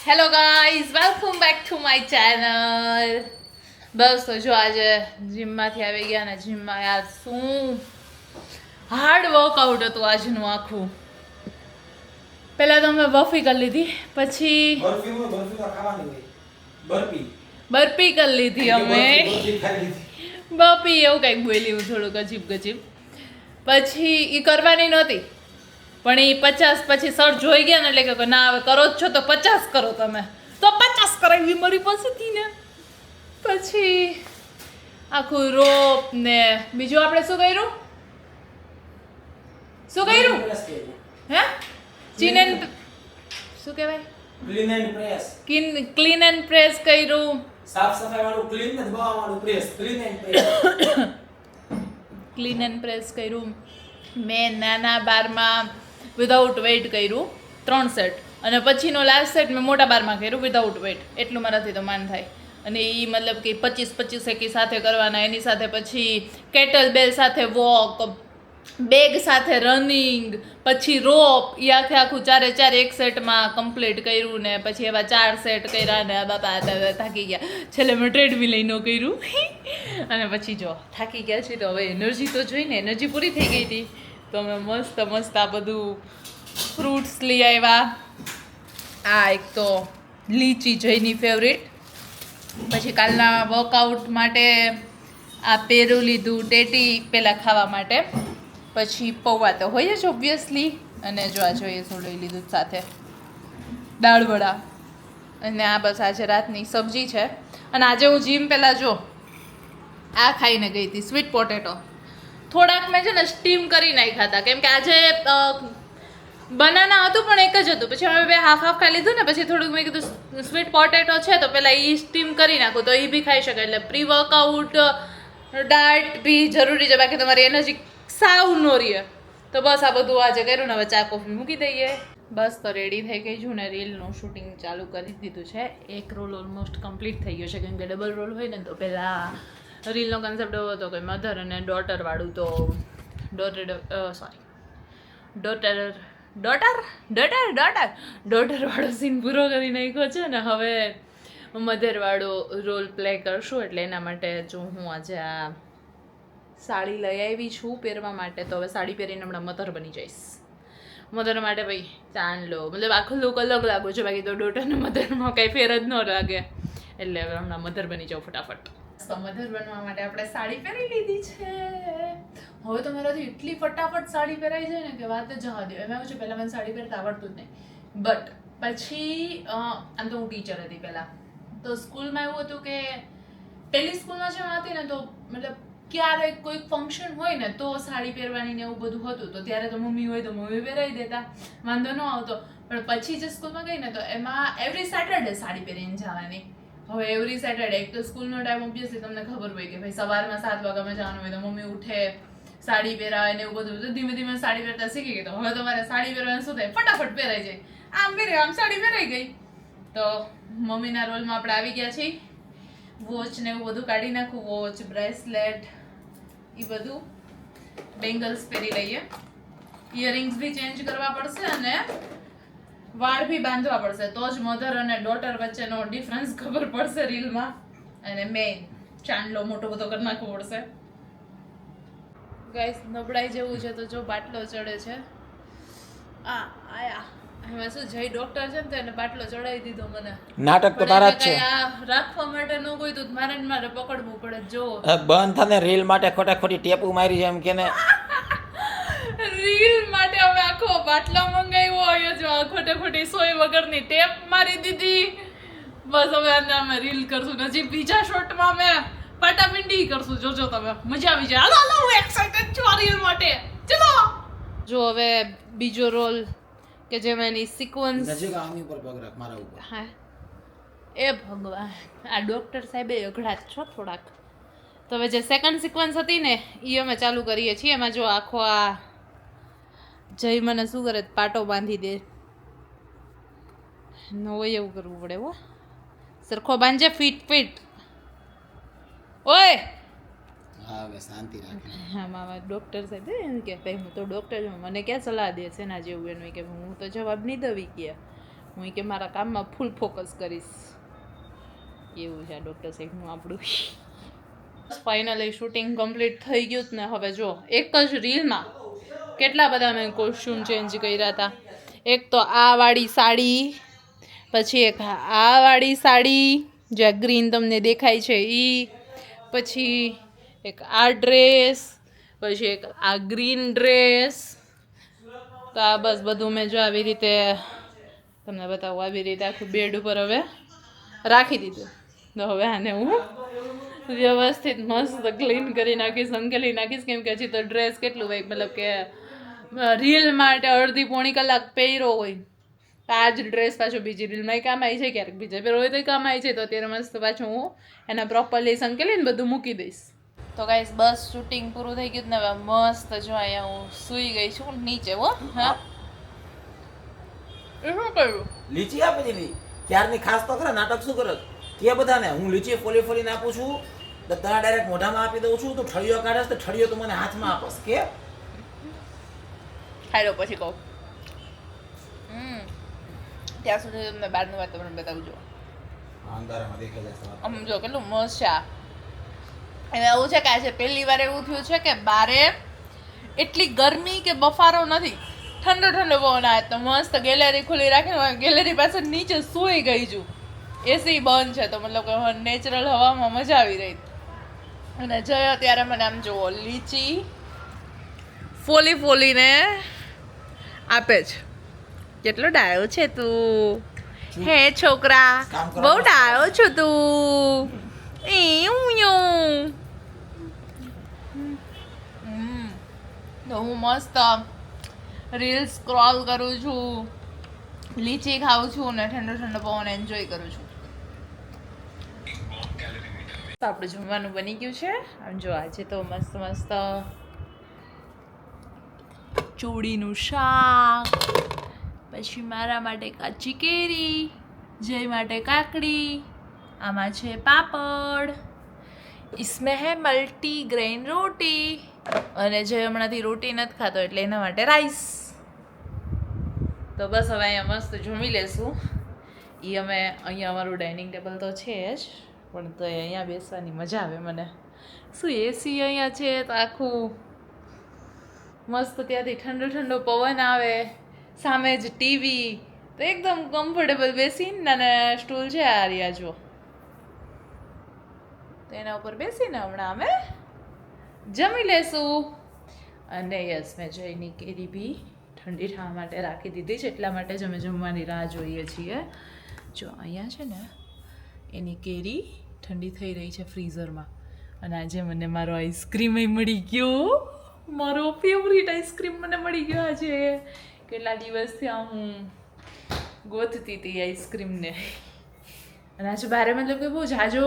Hello guys, welcome back to my channel. બસ તો જો આજે જીમમાંથી આવી ગયા ને જીમમાં યાર શું હાર્ડ વર્કઆઉટ હતું આજનું આખું. પહેલાં તો અમે બફી કરી લીધી, પછી બરપી કરી લીધી અમે બપી એવું કંઈક બોલી હું થોડુંક અજીબ ગજીબ. પછી એ કરવાની નહોતી પણ એ 50 પછી સર જોઈ ગયા ને એટલે કે ના હવે કરો જ છો તો 50 કરો તમે, તો 50 કરાવી મારી પાસેથી ને. પછી આખું રોપ ને બીજું આપણે શું કર્યું હે ચીન એન્ડ શું કહેવાય ક્લીન એન્ડ પ્રેસ કર્યું. સાફ સફાઈ વાળું ક્લીન ને દબાવવા વાળું press, clean and press. Clean and press કર્યું. મેં નાના બારમાં વિધાઉટ વેઇટ કર્યું 3 સેટ, અને પછીનો લાસ્ટ સેટ મેં મોટા બારમાં કર્યું વિધાઉટ વેઇટ. એટલું મારાથી તો માન થાય. અને એ મતલબ કે 25 એકી સાથે કરવાના, એની સાથે પછી કેટલ બેલ સાથે વોક, બેગ સાથે રનિંગ, પછી રોપ, એ આખું 4 એક સેટમાં કમ્પ્લીટ કર્યું. ને પછી એવા 4 સેટ કર્યા ને બાપા થાકી ગયા. છેલ્લે મેં ટ્રેડમિલ લઈ ન કર્યું અને પછી જો થાકી ગયા છે તો હવે એનર્જી તો જોઈને, એનર્જી પૂરી થઈ ગઈ હતી તો અમે મસ્ત આ બધું ફ્રૂટ્સ લઈ આવ્યા. આ એક તો લીચી જઈની ફેવરિટ. પછી કાલના વર્કઆઉટ માટે આ પેરું લીધું ટેટી પહેલાં ખાવા માટે, પછી પૌવા તો હોય જ ઓબ્વિયસલી, અને જો આ જોઈએ થોડું લીધું સાથે દાળ વડા. અને આ બસ આજે રાતની સબ્જી છે. અને આજે હું જીમ પહેલાં જો આ ખાઈને ગઈ હતી સ્વીટ પોટેટો. થોડાક મેં છે ને સ્ટીમ કરી નાખ્યા હતા કેમ કે આજે બનાના હતું પણ એક જ હતું. પછી અમે બે હાફ ખાઈ લીધું ને પછી થોડુંક મેં કીધું સ્વીટ પોટેટો છે તો પહેલાં એ સ્ટીમ કરી નાખું તો એ બી ખાઈ શકાય. એટલે પ્રી વર્કઆઉટ ડાયટ બી જરૂરી છે, બાકી તમારી એનર્જી સાવ નો રહે. તો બસ આ બધું આજે કર્યું ને હવે ચા કોફી મૂકી દઈએ. બસ તો રેડી થઈ ગઈ છું ને રીલનું શૂટિંગ ચાલુ કરી દીધું છે. એક રોલ ઓલમોસ્ટ કમ્પ્લીટ થઈ ગયો છે કેમ કે ડબલ રોલ હોય ને તો પહેલાં રીલનો કન્સેપ્ટ એવો હતો કે મધર અને ડોટર વાળું, તો ડોટર વાળો સીન પૂરો કરી નાખ્યો છે ને હવે મધર વાળો રોલ પ્લે કરશું. એટલે એના માટે જો હું આજે આ સાડી લઈ આવી છું પહેરવા માટે, તો હવે સાડી પહેરીને હમણાં મધર બની જઈશ. મધર માટે ભાઈ ચાંદલો મતલબ આખું લુક અલગ લાગુ છે, બાકી તો ડોટરને મધરમાં કંઈ ફેર જ ન લાગે. એટલે હવે હમણાં મધર બની જાઉં ફટાફટ. તો મધર બનવા માટે આપણે સાડી પહેરી લીધી છે. હવે તો મારાથી એટલી ફટાફટ સાડી પહેરાઈ જાય ને કે વાત જ જવા દે. એમાં એવું છે પહેલાં મને સાડી પહેરતા આવડતું જ નહીં, બટ પછી આમ તો હું ટીચર હતી પહેલાં, તો સ્કૂલમાં એવું હતું કે પહેલી સ્કૂલમાં જે હતી ને તો મતલબ ક્યારેક કોઈ ફંક્શન હોય ને તો સાડી પહેરવાની ને એવું બધું હતું. તો ત્યારે તો મમ્મી હોય તો મમ્મી પહેરાવી દેતા, વાંધો ન આવતો. પણ પછી જે સ્કૂલમાં ગઈ ને તો એમાં એવરી સેટરડે સાડી પહેરીને જવાની. હવે એવરી સેટરડે એક તો સ્કૂલનો ટાઈમ ઓબ્વિયસલી તમને ખબર હોય કે ભાઈ સવારમાં 7 વાગ્યામાં જવાનું હોય તો મમ્મી ઉઠે, સાડી પહેરાવે ને એવું બધું. ધીમે ધીમે સાડી પહેરતા શીખી ગઈ. તો હવે તો મારે સાડી પહેરવાનું શું થાય, ફટાફટ પહેરાઈ જાય. આમ પહેરે આમ સાડી પહેરાઈ ગઈ. તો મમ્મીના રોલમાં આપણે આવી ગયા છીએ. વોચ ને એવું બધું કાઢી નાખું, વોચ, બ્રેસલેટ, એ બધું. બેંગલ્સ પહેરી લઈએ, ઇયરિંગ્સ બી ચેન્જ કરવા પડશે અને વાળ બી બાંધવા પડશે, તો જ મધર અને ડોટર વચ્ચેનો ડિફરન્સ ખબર પડશે રીલમાં. અને મેઇન ચાંદલો મોટો બધો કરી નાખવો પડશે. ગાઈસ નબળાઈ જેવું છે તો જો બાટલો ચડે છે. આયા એમાં શું જય ડોક્ટર છે ને તો એને બાટલો ચડાવી દીધો મને. નાટક તો તારા જ છે. રાખવા માટે ન કોઈ તો મારે પકડવું પડે. જો બંધ થને રીલ માટે ખોટી ટેપુ મારી છે એમ કે ને રીલ માટે હવે આખો બાટલો મંગાવ્યો હોય, જો ખોટી સોય વગરની ટેપ મારી દીધી. બસ હવે અમે રીલ કરશું. હજી બીજા શોર્ટમાં અમે પાટાપિંડી કરશું, જોજો તમે, મજા આવી જાય. હાલો હું એક્સાઇટેડ છું આ રીલ માટે. ચલો જો હવે બીજો રોલ કે જેમાં એની સિક્વન્સ નજીક આની ઉપર પગ રાખ મારા ઉપર. હા એ ભગવાન, આ ડોક્ટર સાહેબે અઘડા છો થોડાક. તો હવે જે સેકન્ડ સિક્વન્સ હતી ને એ અમે ચાલુ કરીએ છીએ. એમાં જો આખો આ જય મને શું કરે પાટો બાંધી દે ન હોય એવું કરવું પડે. હો સરખો બાંધજે, ફીટ ઓય. હા હવે શાંતિ રાખ. હા મામા ડૉક્ટર સાહેબ એમ કે ભાઈ હું તો ડૉક્ટર છું, મને ક્યાં સલાહ દે છે એના જેવું. એનું કે હું તો જવાબ નહીં દવી કે હું કે મારા કામમાં ફૂલ ફોકસ કરીશ. એવું છે આ ડૉક્ટર સાહેબનું આપણું. ફાઇનલી શૂટિંગ કમ્પ્લીટ થઈ ગયું જ ને. હવે જો એક જ રીલમાં કેટલા બધા મેં કોસ્ચ્યુમ ચેન્જ કર્યા હતા. એક તો આ વાળી સાડી, પછી એક આ વાળી સાડી જે ગ્રીન તમને દેખાય છે એ, પછી એક આ ડ્રેસ, પછી એક આ ગ્રીન ડ્રેસ. તો આ બસ બધું મેં જો આવી રીતે તમને બતાવું, આવી રીતે આખું બેડ ઉપર હવે રાખી દીધું. તો હવે આને હું વ્યવસ્થિત મસ્ત ક્લીન કરી નાખીશ, સંકેલી નાખીશ. કેમ કે હજી તો ડ્રેસ કેટલું હોય, મતલબ કે રીલ માટે અડધી પોણી કલાક પહેર્યો હોય તો આ જ ડ્રેસ પાછો બીજી રીલમાં કામ આવી જાય, ક્યારેક બીજા પહેરો હોય તો કામ આવી જાય. તો અત્યારે મસ્ત પાછું હું એને પ્રોપરલી સંકેલીને બધું મૂકી દઈશ. તો ગાઈસ બસ શૂટિંગ પૂરું થઈ ગયું ને હવે મસ્ત જો અહીંયા હું સૂઈ ગઈ છું નીચે. હો હા એ શું કર્યું? લીચી આપી દીધી ક્યારની. ખાસ તો ખરા નાટક શું કરે કે બધાને હું લીચી ફોલી ફોલીને આપું છું, તો તને ડાયરેક્ટ મોઢામાં આપી દઉં છું. તું ઠળિયો કાઢે તો ઠળિયો તું મને હાથમાં આપસ કે ખાઈ લો પછી કહું. ત્યાં સુધી તમને બહારનું વાતાવરણ બતાવું જો. અંધારામાં દેખાય છે. આમ જો કેટલું મસ્ત છે આ. હવે એવું છે કે આજે પહેલી વાર એવું થયું છે કે બારે એટલી ગરમી કે બફારો નથી, ઠંડો ઠંડો પવન આવે. તો મસ્ત ગેલેરી ખુલ્લી રાખીને ગેલેરી પાસે નીચે સૂઈ ગઈ છું. એસી બંધ છે તો મતલબ કે નેચરલ હવામાં મજા આવી રહી. અને જોયો ત્યારે મને આમ જુઓ લીચી ફોલી ફોલીને આપે છે. કેટલો ડાયો છે તું, હે છોકરા, બહુ ડાયો છો તું. તો હું મસ્ત રીલ સ્ક્રોલ કરું છું, લીચી ખાઉં છું ને ઠંડો ઠંડો પવન એન્જોય કરું છું. આપણું જમવાનું બની ગયું છે. આમ જો આજે તો મસ્ત મસ્ત ચોળીનું શાક, પછી મારા માટે કાચી કેરી, જય માટે કાકડી, આમાં છે પાપડ, इसमें है મલ્ટી ગ્રેન રોટી, અને જે હમણાંથી રોટી નથી ખાતો એટલે એના માટે રાઈસ. તો બસ હવે અહીંયા મસ્ત જમી લેશું. એ અમે અહીંયા અમારું ડાઇનિંગ ટેબલ તો છે જ, પણ તો અહીંયા બેસવાની મજા આવે મને. શું એસી અહીંયા છે તો આખું મસ્ત ત્યાંથી ઠંડો ઠંડો પવન આવે, સામે જ ટીવી, તો એકદમ કમ્ફર્ટેબલ બેસીને. અને સ્ટૂલ છે આ રહ્યા જો, તો એના ઉપર બેસીને હમણાં અમે જમી લેશું. અને યસ મેં જયની કેરી બી ઠંડી થવા માટે રાખી દીધી છે, એટલા માટે જ અમે જમવાની રાહ જોઈએ છીએ. જો અહીંયા છે ને એની કેરી ઠંડી થઈ રહી છે ફ્રીઝરમાં. અને આજે મને મારો આઈસ્ક્રીમ મળી ગયો, મારો ફેવરિટ આઈસ્ક્રીમ મને મળી ગયો આજે. કેટલા દિવસથી હું ગોતતી હતી આઈસ્ક્રીમને. અને આજે બારે મતલબ કે બહુ જાજો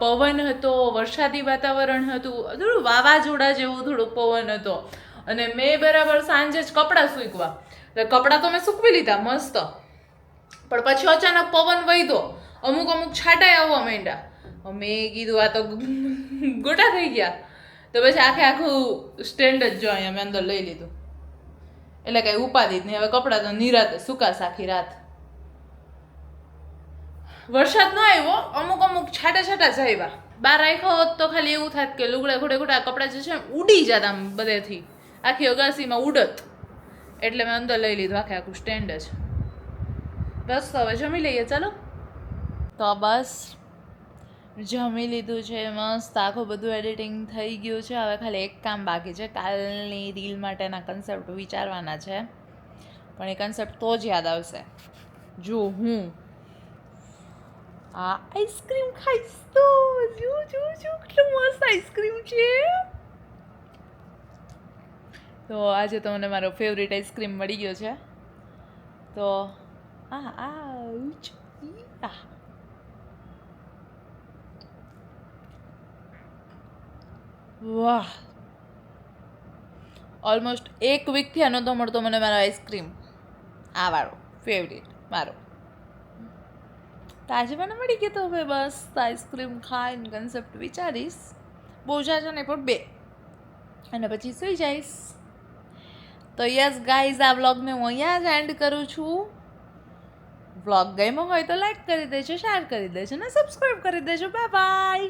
પવન હતો, વરસાદી વાતાવરણ હતું, થોડું વાવાઝોડા જેવું થોડુંક પવન હતો. અને મેં બરાબર સાંજે જ કપડાં સૂકવા, એટલે કપડાં તો મેં સૂકવી લીધા મસ્ત, પણ પછી અચાનક પવન વહ્યો, અમુક અમુક છાંટાઈ આવવા માંડ્યા. મેં કીધું આ તો ગોટા થઈ ગયા. તો પછી આખું સ્ટેન્ડ જ જો અહીંયા મેં અંદર લઈ લીધું, એટલે કાંઈ ઉપાધિ જ નહીં. હવે કપડાં તો નિરાતે સુકાશ આખી રાત. વરસાદ ન આવ્યો, અમુક અમુક છાંટા છાંટા જ આવ્યા. બહાર રાખ્યો હોત તો ખાલી એવું થાત કે લુગડા ખોટે ખોટા કપડાં જે છે ઉડી જાત આમ બધેથી, આખી અગાસીમાં ઉડત. એટલે મેં અંદર લઈ લીધું આખું સ્ટેન્ડ જ. બસ તો હવે જમી લઈએ ચાલો. તો બસ જમી લીધું છે મસ્ત, આખું બધું એડિટિંગ થઈ ગયું છે. હવે ખાલી એક કામ બાકી છે, કાલની રીલ માટેના કન્સેપ્ટ વિચારવાના છે. પણ એ કન્સેપ્ટ તો જ યાદ આવશે જો હું આ આઈસ્ક્રીમ ખાઈશ તો. જો જો જો કેટલું મસ્ત આઈસ્ક્રીમ છે. તો આજે તો મને મારો ફેવરિટ આઈસ્ક્રીમ મળી ગયો છે. તો વાહ, ઓલમોસ્ટ એક વીકથી આનો તો મળતો મને મારો આઈસ્ક્રીમ આ વાળો ફેવરિટ મારો. તો આજે મને મળી ગયો. તો હવે બસ આઈસ્ક્રીમ ખાઈને કન્સેપ્ટ વિચારીશ, બહુ જાજા નહીં પણ 2, અને પછી સૂઈ જઈશ. તો યસ ગાઈઝ, આ વ્લોગને હું અહીંયા જ એન્ડ કરું છું. વ્લોગ ગમ્યો હોય તો લાઈક કરી દેજો, શેર કરી દેજો ને સબસ્ક્રાઈબ કરી દેજો. Bye bye.